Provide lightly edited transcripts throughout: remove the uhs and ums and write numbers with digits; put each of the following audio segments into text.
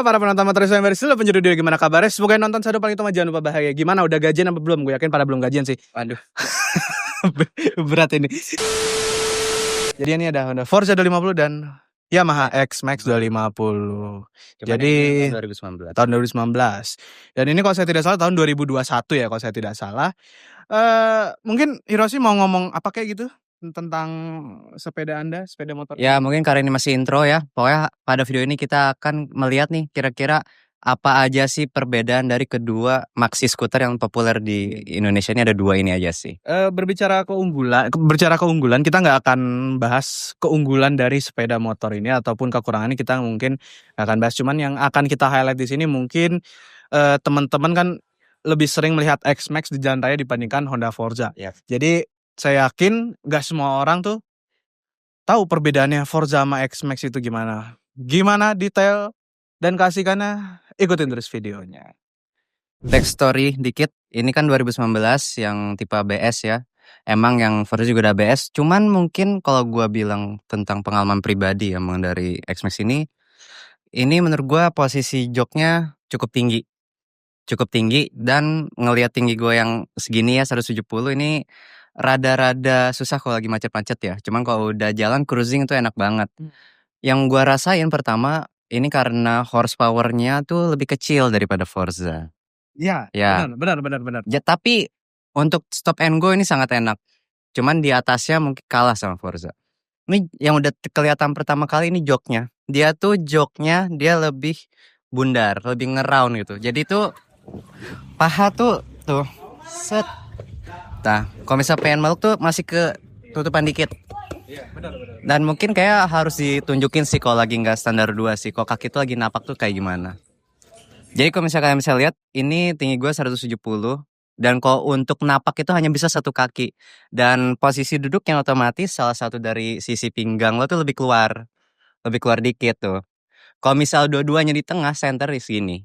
Halo para penonton motor yang bersih, penjuru diri gimana kabarnya? Semoga nonton Shadow paling utama, jangan lupa bahagia. Gimana, udah gajian apa belum? Gue yakin pada belum gajian sih. Waduh. Berat ini. Jadi ini ada Honda Forza 250 dan Yamaha X-Max 250. Jadi tahun 2019. tahun 2019. Dan ini kalau saya tidak salah tahun 2021 ya, kalau saya tidak salah. Mungkin Hiroshi mau ngomong apa kayak gitu tentang sepeda Anda, sepeda motor? Ya mungkin karena ini masih intro ya. Pokoknya pada video ini kita akan melihat nih kira-kira apa aja sih perbedaan dari kedua maxi scooter yang populer di Indonesia ini. Ada dua ini aja sih. Berbicara keunggulan, kita nggak akan bahas keunggulan dari sepeda motor ini ataupun kekurangannya, kita mungkin nggak akan bahas. Cuman yang akan kita highlight di sini mungkin teman-teman kan lebih sering melihat X-Max di jalan raya dibandingkan Honda Forza. Yep. Jadi saya yakin nggak semua orang tuh tahu perbedaannya Forza sama X-Max itu gimana. Gimana detail dan kasihkannya, ikutin terus videonya. Backstory dikit, ini kan 2019 yang tipe ABS ya. Emang yang Forza juga ada ABS, cuman mungkin kalau gua bilang tentang pengalaman pribadi emang dari X-Max ini menurut gua posisi joknya cukup tinggi. Dan ngelihat tinggi gue yang segini ya 170 ini rada-rada susah kalau lagi macet-macet ya. Cuman kalau udah jalan cruising itu enak banget. Yang gue rasain pertama ini karena horsepower-nya tuh lebih kecil daripada Forza. Ya. Benar. Ya, tapi untuk stop and go ini sangat enak. Cuman di atasnya mungkin kalah sama Forza. Ini yang udah kelihatan pertama kali ini joknya. Dia lebih bundar, lebih ngeround gitu. Jadi tuh paha tuh set. Nah, kalau misalnya pengen meluk tuh masih ke tutupan dikit. Dan mungkin kayak harus ditunjukin sih kalau lagi nggak standar 2 sih. Kalau kaki tuh lagi napak tuh kayak gimana. Jadi kalau misalnya kalian bisa lihat, ini tinggi gue 170. Dan kalau untuk napak itu hanya bisa satu kaki. Dan posisi duduk yang otomatis salah satu dari sisi pinggang lo tuh lebih keluar dikit tuh. Kalau misal dua-duanya di tengah, center di sini.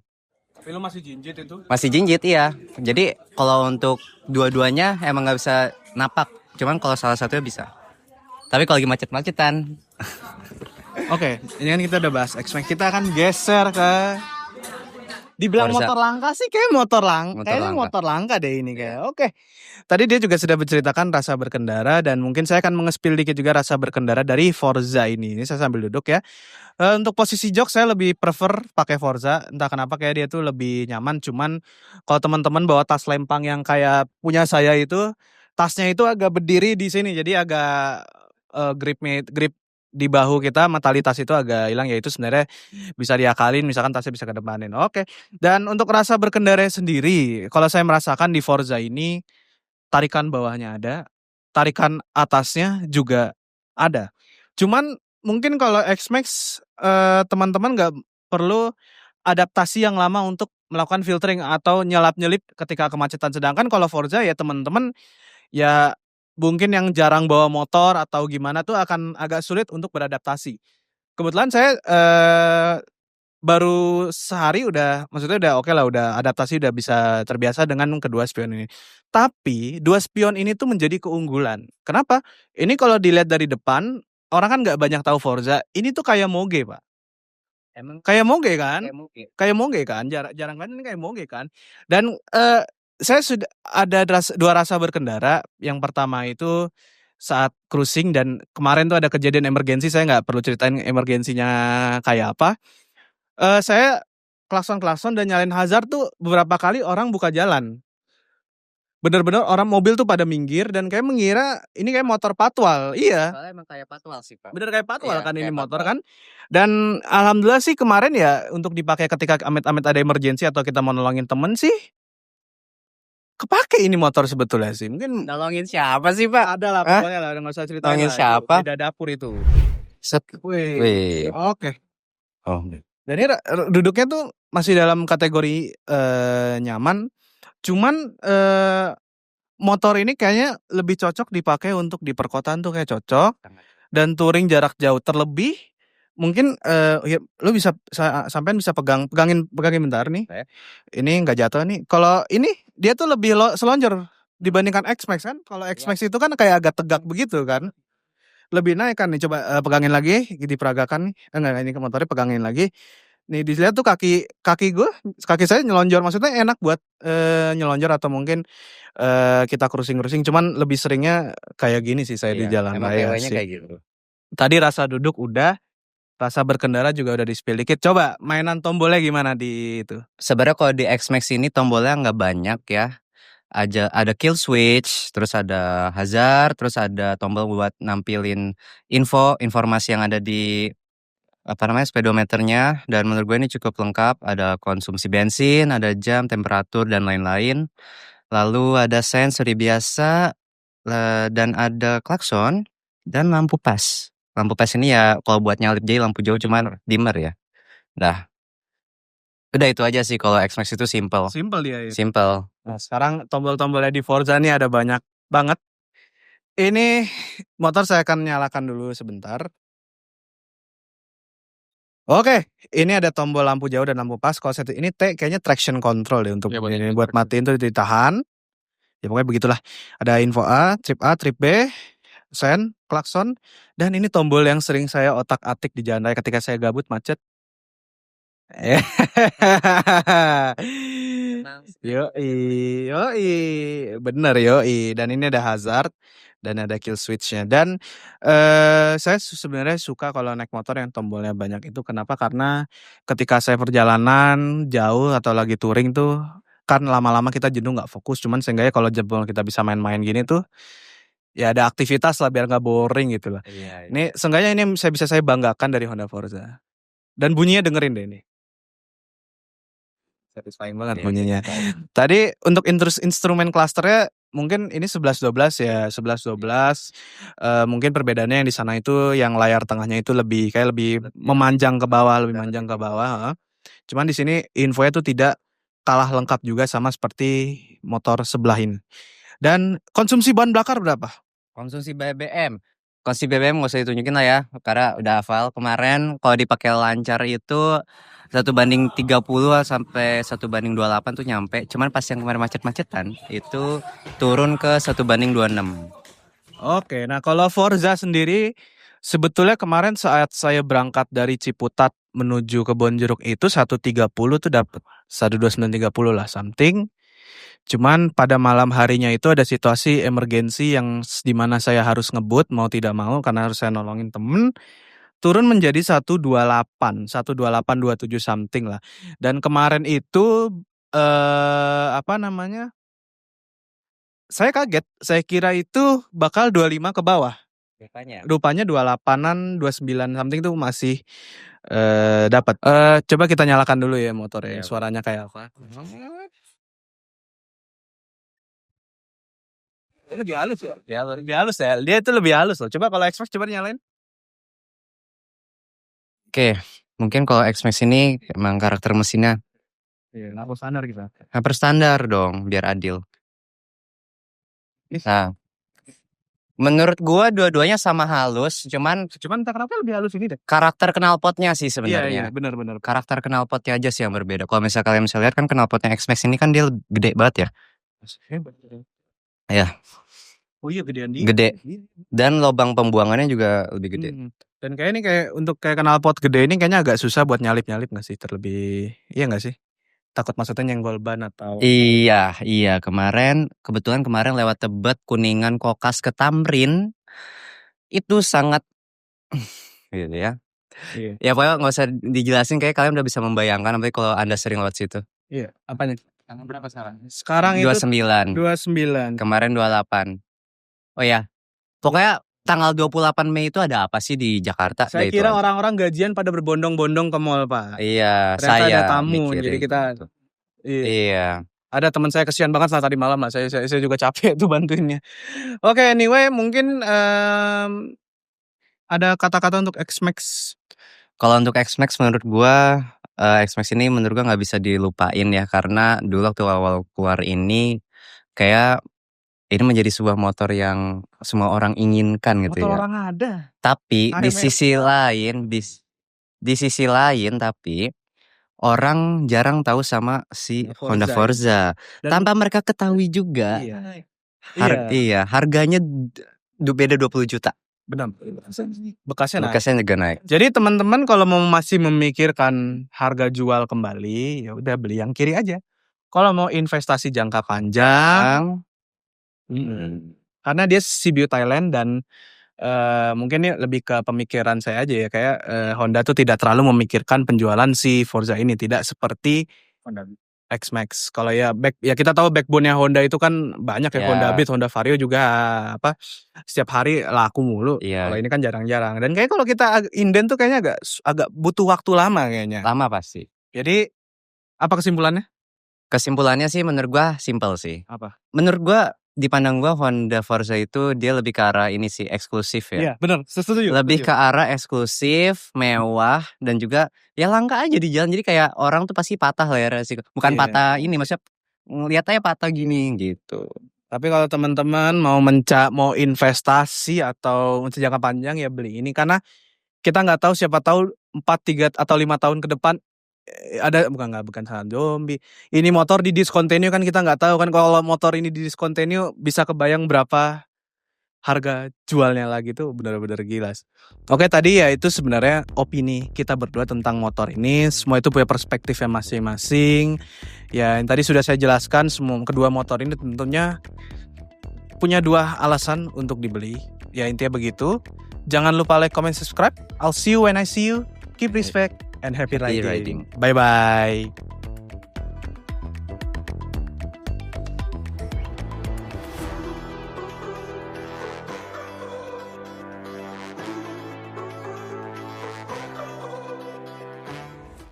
Tapi lo masih jinjit itu? Masih jinjit, iya. Jadi kalau untuk dua-duanya emang nggak bisa napak. Cuman kalau salah satunya bisa. Tapi kalau lagi macet-macetan. Oke, ini kan kita udah bahas X-Max. Kita akan geser ke... Dibilang Forza. motor langka sih, kayak motor langka deh ini kayak. Oke. Tadi dia juga sudah menceritakan rasa berkendara, dan mungkin saya akan mengespil dikit juga rasa berkendara dari Forza ini. Ini saya sambil duduk ya. Untuk posisi jok saya lebih prefer pakai Forza. Entah kenapa kayak dia tuh lebih nyaman. Cuman kalau teman-teman bawa tas lempang yang kayak punya saya itu, tasnya itu agak berdiri di sini, jadi agak grip di bahu kita, tali tas itu agak hilang, ya itu sebenarnya bisa diakalin, misalkan tasnya bisa kedepanin. Oke. Dan untuk rasa berkendara sendiri, kalau saya merasakan di Forza ini tarikan bawahnya ada, tarikan atasnya juga ada. Cuman mungkin kalau X-Max teman-teman nggak perlu adaptasi yang lama untuk melakukan filtering atau nyelap-nyelip ketika kemacetan. Sedangkan kalau Forza ya teman-teman ya mungkin yang jarang bawa motor atau gimana tuh akan agak sulit untuk beradaptasi. Kebetulan saya baru sehari udah oke lah, udah adaptasi, udah bisa terbiasa dengan kedua spion ini. Tapi dua spion ini tuh menjadi keunggulan. Kenapa? Ini kalau dilihat dari depan, orang kan nggak banyak tahu Forza. Ini tuh kayak moge, Pak. Emang Kayak moge kan? kayak Kayak moge kan? Jarang kan ini kayak moge kan? Dan saya sudah ada dua rasa berkendara. Yang pertama itu saat cruising, dan kemarin tuh ada kejadian emergensi, saya nggak perlu ceritain emergensinya kayak apa. Saya klakson dan nyalain hazard tuh beberapa kali orang buka jalan. Bener-bener orang mobil tuh pada minggir dan kayak mengira ini kayak motor patwal. Iya. Soalnya emang kayak patwal sih, Pak. Bener kayak patwal Iya, kan ini kayak motor patwal. kan. Dan alhamdulillah sih kemarin ya untuk dipakai ketika amit-amit ada emergensi atau kita mau nolongin temen sih, kepake ini motor sebetulnya sih. Mungkin Nolongin siapa sih, Pak? ada lah pokoknya lah, nggak usah ceritain Nolongin lah. siapa? Beda dapur itu. Set. Wih. Oke. Oh. Dan ini duduknya tuh masih dalam kategori nyaman. Cuman motor ini kayaknya lebih cocok dipakai untuk di perkotaan tuh kayak cocok. Dan touring jarak jauh terlebih mungkin ya, lu bisa sampean bisa pegangin bentar nih. Ini nggak jatuh nih. Kalau ini dia tuh lebih selonjor dibandingkan X-Max kan. Kalau X-Max itu kan kayak agak tegak begitu kan. Lebih naik kan nih, coba pegangin lagi, diperagakan nih. Enggak, ini ke motornya pegangin lagi. Nih dilihat tuh kaki saya nyelonjor, maksudnya enak buat nyelonjor atau mungkin kita cruising, cuman lebih seringnya kayak gini sih saya di jalan emang raya PW-nya sih. kayak gitu. Tadi rasa duduk udah, rasa berkendara juga udah di-spill dikit. Coba mainan tombolnya gimana di itu? Sebenarnya kalau di X-Max ini tombolnya nggak banyak ya. Ada kill switch, terus ada hazard, terus ada tombol buat nampilin informasi yang ada di speedometernya, dan menurut gue ini cukup lengkap. Ada konsumsi bensin, ada jam, temperatur, dan lain-lain. Lalu ada sensori biasa, dan ada klakson, dan lampu pas. Lampu pas ini ya kalau buat nyalip, jadi lampu jauh cuman dimmer ya. Nah, udah itu aja sih kalau X-Max itu simple. Simple dia ya. Simple. Nah, sekarang tombol-tombolnya di Forza nih ada banyak banget. Ini motor saya akan nyalakan dulu sebentar. Oke, ini ada tombol lampu jauh dan lampu pas. Kalau ini kayaknya traction control deh untuk ini buat matiin tuh ditahan. Ya pokoknya begitulah. Ada info trip A, trip B, sen, klakson, dan ini tombol yang sering saya otak-atik di jalan raya ketika saya gabut macet. Yoi, bener yoi. Dan ini ada hazard dan ada kill switch-nya. Dan saya sebenarnya suka kalau naik motor yang tombolnya banyak itu. Kenapa? Karena ketika saya perjalanan jauh atau lagi touring tuh kan lama-lama kita jenuh nggak fokus. Cuman seenggaknya kalau jebol kita bisa main-main gini tuh ya ada aktivitas lah biar nggak boring gitu lah. Iya. Ini seenggaknya ini bisa saya banggakan dari Honda Forza. Dan bunyinya dengerin deh ini. Satisfying banget bunyinya. Tadi untuk instrumen clusternya mungkin ini 11-12 ya, 11-12. Mungkin perbedaannya yang di sana itu yang layar tengahnya itu lebih memanjang ke bawah, lebih manjang ke bawah. Cuman di sini infonya tuh tidak kalah lengkap juga sama seperti motor sebelah ini. Dan konsumsi bahan bakar berapa? Konsumsi BBM nggak usah ditunjukin lah ya, karena udah hafal. Kemarin kalau dipakai lancar itu 1:30 sampai 1:28 tuh nyampe. Cuman pas yang kemarin macet-macetan itu turun ke 1:26. Oke, nah kalau Forza sendiri sebetulnya kemarin saat saya berangkat dari Ciputat menuju ke Bonjeruk itu 1:30 tuh dapat 1:29:30 lah something. Cuman pada malam harinya itu ada situasi emergensi yang dimana saya harus ngebut mau tidak mau karena harus saya nolongin temen. Turun menjadi 1:28, 1:27 something lah. Dan kemarin itu saya kaget, saya kira itu bakal 25 ke bawah. Rupanya 28-an, 29 something tuh masih dapat. Coba kita nyalakan dulu ya motornya, suaranya kayak apa. Lebih halus ya? Ya lebih halus ya. Dia itu lebih halus loh. Coba kalau X-Max coba nyalain. Oke, mungkin kalau X-Max ini emang karakter mesinnya Hampir standar kita. hampir standar dong, biar adil. Nah, menurut gua dua-duanya sama halus, cuman entah kenapa lebih halus ini deh. karakter knalpotnya sih sebenarnya. Iya, benar. Karakter knalpotnya aja sih yang berbeda. Kalau misalnya kalian bisa lihat kan knalpotnya X-Max ini kan dia gede banget ya. Hebat. Ya. Oh iya gedean dia. Gede. Dan lubang pembuangannya juga lebih gede. Dan kayak untuk knalpot gede ini kayaknya agak susah buat nyalip nggak sih, terlebih iya nggak sih? Takut maksudnya nyenggol ban atau Iya. Kebetulan kemarin lewat Tebet, Kuningan, Kokas ke Tamrin itu sangat gitu ya. Iya. Ya pokoknya nggak usah dijelasin, kayak kalian udah bisa membayangkan apalagi kalau Anda sering lewat situ. Iya, apanya? Berapa sekarang? Sekarang itu 29. Kemarin 28. Oh ya. Pokoknya tanggal 28 Mei itu ada apa sih di Jakarta? Saya kira orang-orang gajian pada berbondong-bondong ke mall, Pak. Iya, ternyata saya ada tamu, mikirin jadi kita gitu. iya. Iya. Ada teman saya kesian banget saat tadi malam lah. Saya juga capek tuh bantuinnya. Oke, anyway, mungkin ada kata-kata untuk X-Max. Kalau untuk X-Max menurut gua X-Max ini menurut gua nggak bisa dilupain ya, karena dulu waktu awal keluar ini kayak ini menjadi sebuah motor yang semua orang inginkan gitu Motor ya. orang ada. Tapi di sisi lain tapi orang jarang tahu sama si Honda Forza. Tanpa mereka ketahui juga. Iya. Harganya beda 20 juta. Benar. Bekasnya naik. Bekasnya juga naik. Jadi teman-teman kalau masih memikirkan harga jual kembali, ya udah beli yang kiri aja. Kalau mau investasi jangka panjang, karena dia CBU Thailand dan mungkin ini lebih ke pemikiran saya aja ya, kayak Honda tuh tidak terlalu memikirkan penjualan si Forza ini, tidak seperti Honda X-Max. Kalau ya kita tahu backbone-nya Honda itu kan banyak ya, Honda Beat, Honda Vario juga setiap hari laku mulu. Kalau ini kan jarang-jarang. Dan kayak kalau kita inden tuh kayaknya agak butuh waktu lama kayaknya. Lama pasti. Jadi apa kesimpulannya? Kesimpulannya sih menurut gua simpel sih. Apa? Menurut gua dipandang gua Honda Forza itu dia lebih ke arah ini sih eksklusif ya. Iya, benar. Setuju. Lebih ke arah eksklusif, mewah dan juga ya langka aja di jalan. Jadi kayak orang tuh pasti patah lah ya resiko. Bukan patah ini, maksudnya ngeliatnya patah gini gitu. Tapi kalau teman-teman mau investasi atau untuk jangka panjang ya beli ini, karena kita nggak tahu, siapa tahu 4, 3 atau 5 tahun ke depan ada bukan sangat zombie. Ini motor di discontinue kan kita nggak tahu kan, kalau motor ini di discontinue bisa kebayang berapa harga jualnya lagi tuh, benar-benar gila. Oke, tadi ya itu sebenarnya opini kita berdua tentang motor ini. Semua itu punya perspektifnya masing-masing. Ya, yang tadi sudah saya jelaskan, semua kedua motor ini tentunya punya 2 alasan untuk dibeli. Ya intinya begitu. Jangan lupa like, comment, subscribe. I'll see you when I see you. Keep respect and happy riding. Bye-bye.